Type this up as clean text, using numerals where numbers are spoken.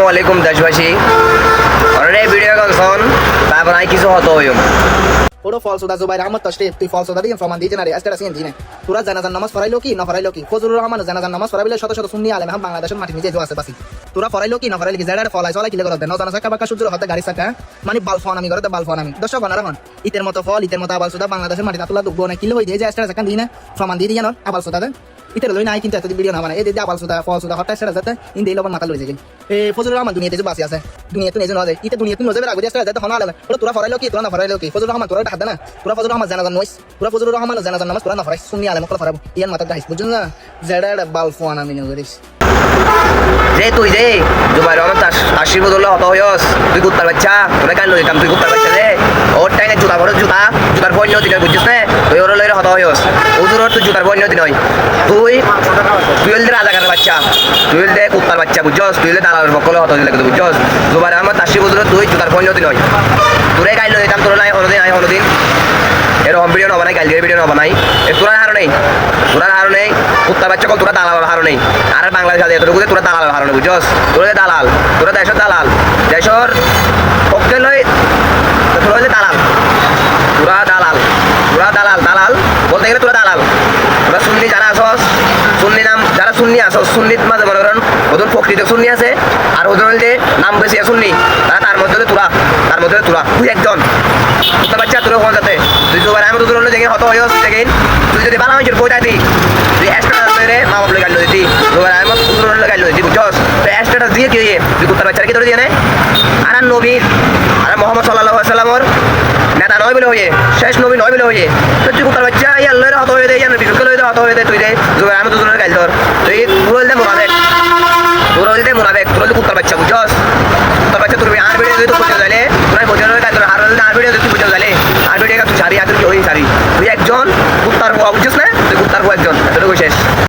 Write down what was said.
আলাইকুম দেশবাসী অনেক ভিডিও কনসন তারপর আই কিছু হতো হইম পুরো ফলসুদা জুবাইর আহমদ তশরিফ তুই ফলসুদা দিয়ে প্রমাণ দিয়ে জানারে আজকে আসেন দিনে তোরা জানাজান নামাজ পড়াইলো কি না পড়াইলো কি ফজলুর রহমান জানাজান নামাজ পড়াইলে শত শত সুন্নি আলেম হাম বাংলাদেশের মাটি নিজে আছে বাসি তোরা পড়াইলো কি না পড়াইলো কি জায়গার ফলাই চলাই কিলে করতে নজানা সাকা বাকা সূর্যের হাতে গাড়ি সাকা মানে বাল ফোন আমি করতে বাল ফোন আমি দর্শক বানার এখন ইতের মতো ফল ইতের মতো আবাল সুদা বাংলাদেশের মাটি তাতুলা দুব্ব না কিলে হই দিয়ে যে আজকে আসেন দিনে প্রমাণ দিয়ে দিয়ে আবাল সুদা ইতের লই নাই কিন্তু এত ভিডিও না মানে এই যে আবাল সুদা ফল সুদা হঠাৎ সেটা যাতে ইন্দে লবণ মাথা লই যায় এই ফজলুর রহমান দুনিয়াতে যে বাসি আছে দুনিয়াতে নিজে নয় ইতে দুনিয়াতে নজে রাখবে আজকে যাতে হনা আলাদা তোরা পড়াইলো কি তোরা না পড়াইলো কি ফজলুর রহমান তোরা হাত না তোরা ফজলুর রহমান জানাজান নইস তোরা ফজলুর রহমান জানাজান নামাজ তোরা না পড়াই সুন্নি আলেম কল পড়াবো ইয়ান মাথা গাইস বুঝুন না জেডা বাল ফোন আমি নগরিস যে তুই যে জুবাইর রহমান আশীর্বাদুল্লাহ হত হইস তুই কুত্তার বাচ্চা তোরা কান লইতাম তুই কুত্তার বাচ্চা রে ওর টাইনে জুতা ভরে জুতার বন্য দিন বুঝছিস না তুই ওর লইরে হত হইস ওদের তুই জুতার বন্য দিন হয় তুই হইলে রাজাকারের বাচ্চা তুই হইলে কুত্তার বাচ্চা বুঝছস তুই হইলে দালালের বকলে হত হইলে বুঝছস জুবাইর রহমান আশীর্বাদুল্লাহ তুই জুতার বন্য দিন হয় তোরে গাইল লইতাম তোর নাই হলদিন এরকম ভিডিও নবানাই গাইলের ভিডিও নবানাই তোরা হারো নেই কুত্তার বাচ্চা কল তোরা দালাল হারো নেই আর বাংলাদেশ আছে এতটুকু তোরা দালাল হারো নেই বুঝছস তোরা দালাল তোরা দেশের দালাল দেশের পক্ষে লই তোরা হইলে দালাল দালাল বলতে গেলে তোরা দালাল তোরা সুন্নি যারা আসস সুন্নি নাম যারা সুন্নি আসস সুন্নির মাঝে মনে করেন ওদের প্রকৃত সুন্নি আছে আর ওদের হইলে নাম বেশি সুন্নি তার মধ্যে তোরা তুই একজন কুত্তার বাচ্চা তোরা কোন যাতে তুই জোবার আমি তোর দেখে হত হইস দেখেন তুই যদি বালা মানুষের বইটা দি তুই স্ট্যাটাস করে মা বাপ গাইল দিতি জোবার আমি তোর গাইল দিতি বুঝছস তুই স্ট্যাটাস দিয়ে কি হইয়ে তুই কুত্তার বাচ্চার কি তোর দিয়ে নেয় আর নবী আর মোহাম্মদ সাল্লাল্লাহু আলাইহি সাল্লামর নেতা নয় বলে হইয়ে শেষ নবী নয় বলে হইয়ে তুই কুত্তার বাচ্চা ইয়ার লইরে হত হয়ে দেয় ইয়ার বিশুদ্ধ লইরে হত হয়ে দেয় তুই দে জোবার আমি তোর গাইল ধর তুই পুরো দে মোনাবেক তোর কুত্তার বাচ্চা বুঝছস কুত্তার বাচ্চা তুই আর ভিডিও তুই বুঝে যাইলে তুই বুঝে গাইল ধর আর ভিডিও তুই বুঝে যাইলে আর ভিডিও তুই সারি তুই একজন কুত্তার বুঝছিস না তুই কুত্তার একজন এতটুকু শেষ